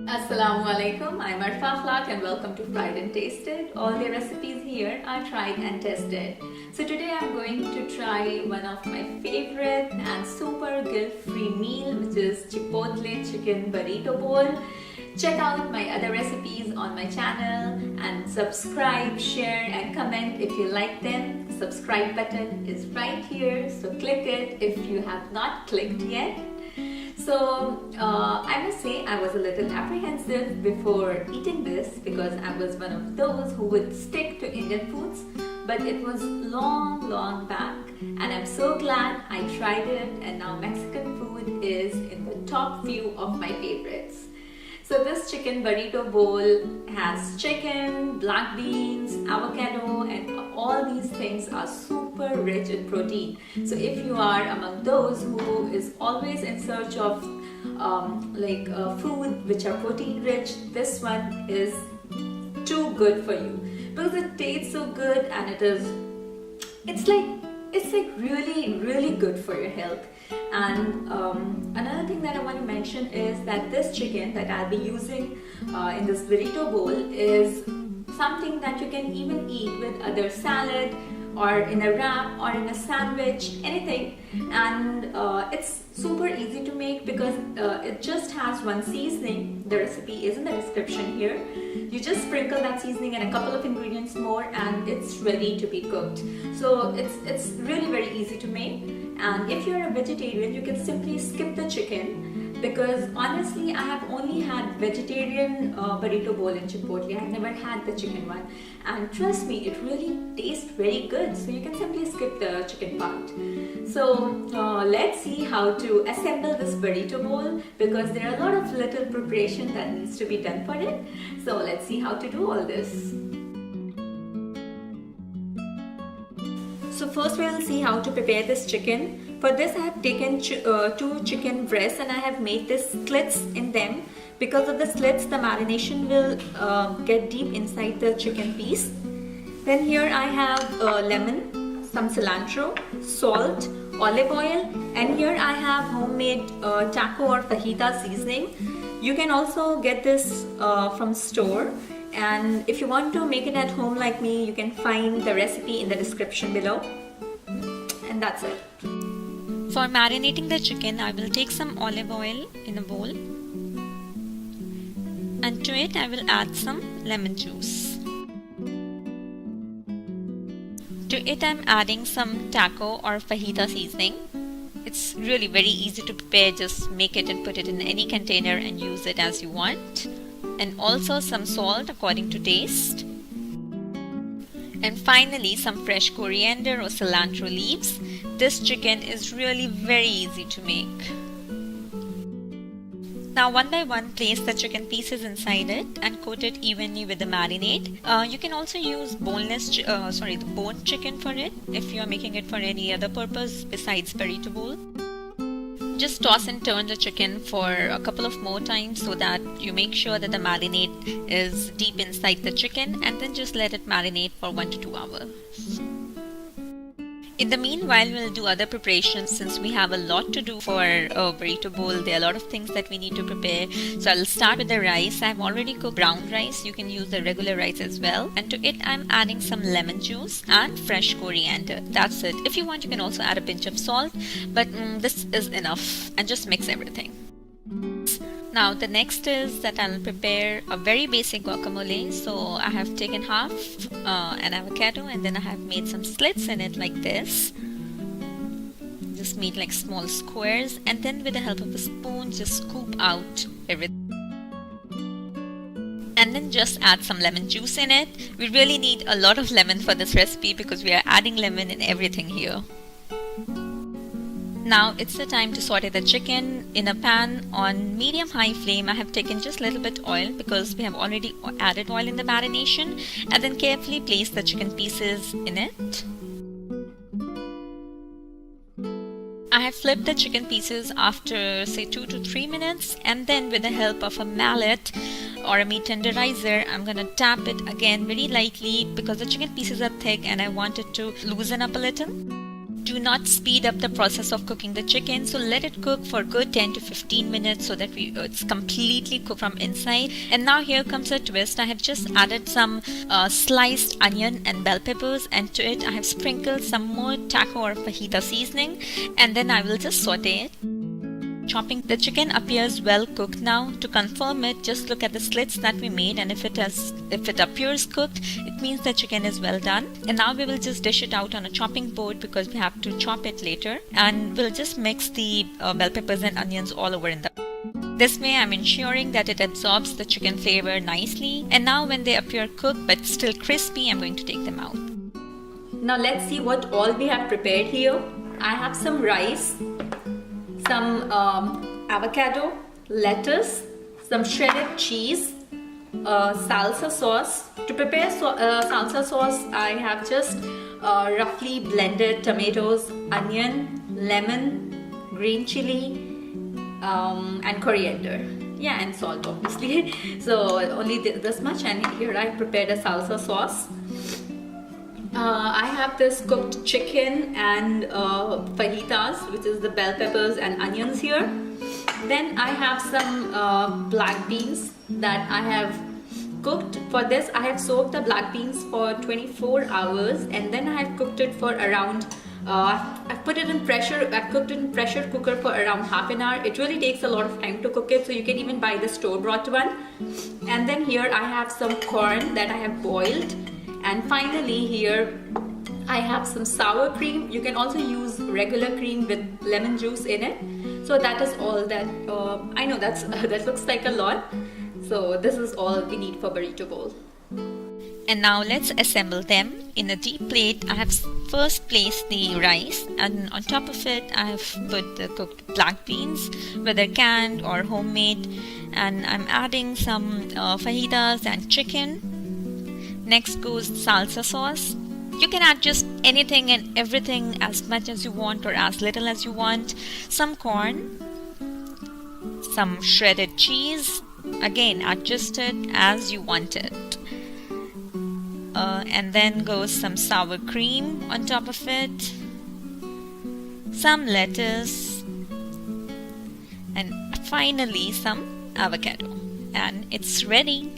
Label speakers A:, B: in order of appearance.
A: Assalamu alaikum, I'm Arfa and welcome to FriedandTasted. All the recipes here are tried and tested. So today I'm going to try one of my favorite and super guilt-free meal, which is Chipotle Chicken Burrito Bowl. Check out my other recipes on my channel and subscribe, share and comment if you like them. The subscribe button is right here, so click it if you have not clicked yet. So I must say I was a little apprehensive before eating this because I was one of those who would stick to Indian foods, but it was long back and I'm so glad I tried it, and now Mexican food is in the top few of my favorites. So this chicken burrito bowl has chicken, black beans, avocado, and all these things are super rich in protein. So if you are among those who is always in search of food which are protein rich, this one is too good for you because it tastes so good and it's like really good for your health. And another thing that I want to mention is that this chicken that I'll be using in this burrito bowl is something that you can even eat with other salad or in a wrap or in a sandwich, anything. And it's super easy to make because it just has one seasoning. The recipe is in the description here. You just sprinkle that seasoning and a couple of ingredients more and it's ready to be cooked. So it's really very easy to make. And if you're a vegetarian, you can simply skip the chicken, because honestly I have only had vegetarian burrito bowl in Chipotle. I've never had the chicken one, and trust me, it really tastes very good, so you can simply skip the chicken part. So let's see how to assemble this burrito bowl, because there are a lot of little preparation that needs to be done for it. So let's see how to do all this. So first we will see how to prepare this chicken. For this I have taken two chicken breasts and I have made these slits in them. Because of the slits, the marination will get deep inside the chicken piece. Then here I have lemon, some cilantro, salt, olive oil, and here I have homemade taco or fajita seasoning. You can also get this from store. And if you want to make it at home like me, you can find the recipe in the description below. And that's it. For marinating the chicken, I will take some olive oil in a bowl. And to it, I will add some lemon juice. To it, I'm adding some taco or fajita seasoning. It's really very easy to prepare. Just make it and put it in any container and use it as you want. And also some salt according to taste. And finally some fresh coriander or cilantro leaves. This chicken is really very easy to make. Now one by one, place the chicken pieces inside it and coat it evenly with the marinade. You can also use the boned chicken for it if you are making it for any other purpose besides burrito bowl. Just toss and turn the chicken for a couple of more times so that you make sure that the marinade is deep inside the chicken, and then just let it marinate for 1 to 2 hours. In the meanwhile, we'll do other preparations since we have a lot to do for a burrito bowl. There are a lot of things that we need to prepare. So I'll start with the rice. I've already cooked brown rice. You can use the regular rice as well. And to it, I'm adding some lemon juice and fresh coriander. That's it. If you want, you can also add a pinch of salt. But this is enough. And just mix everything. Now the next is that I'll prepare a very basic guacamole. So I have taken half an avocado and then I have made some slits in it like this. Just made like small squares, and then with the help of a spoon just scoop out everything. And then just add some lemon juice in it. We really need a lot of lemon for this recipe because we are adding lemon in everything here. Now it's the time to saute the chicken in a pan on medium-high flame. I have taken just a little bit oil because we have already added oil in the marination, and then carefully place the chicken pieces in it. I have flipped the chicken pieces after say 2 to 3 minutes, and then with the help of a mallet
B: or a meat tenderizer, I'm gonna tap it again very lightly because the chicken pieces are thick and I want it to loosen up a little. Do not speed up the process of cooking the chicken, so let it cook for a good 10 to 15 minutes so that it's completely cooked from inside. And now here comes a twist. I have just added some sliced onion and bell peppers, and to it I have sprinkled some more taco or fajita seasoning, and then I will just saute it. Chopping the chicken appears well cooked now. To confirm it, just look at the slits that we made, and if it appears cooked, it means the chicken is well done. And now we will just dish it out on a chopping board because we have to chop it later, and we'll just mix the bell peppers and onions all over in the. This way I'm ensuring that it absorbs the chicken flavor nicely, and now when they appear cooked but still crispy, I'm going to take them out.
A: Now let's see what all we have prepared here. I have some rice, some avocado, lettuce, some shredded cheese, salsa sauce. To prepare salsa sauce, I have just roughly blended tomatoes, onion, lemon, green chili, and coriander. Yeah, and salt obviously. So only this much, and here I prepared a salsa sauce. I have this cooked chicken and fajitas, which is the bell peppers and onions here. Then I have some black beans that I have cooked. For this I have soaked the black beans for 24 hours, and then I have cooked it for around I've cooked it in pressure cooker for around half an hour. It really takes a lot of time to cook it, so you can even buy the store-bought one. And then here I have some corn that I have boiled. And finally here I have some sour cream. You can also use regular cream with lemon juice in it. So that is all that, I know that looks like a lot. So this is all we need for burrito bowl.
B: And now let's assemble them. In a deep plate, I have first placed the rice, and on top of it I have put the cooked black beans, whether canned or homemade, and I'm adding some fajitas and chicken. Next goes salsa sauce. You can add just anything and everything, as much as you want or as little as you want. Some corn, some shredded cheese, again adjusted as you want it. And then goes some sour cream on top of it, some lettuce, and finally some avocado. And it's ready.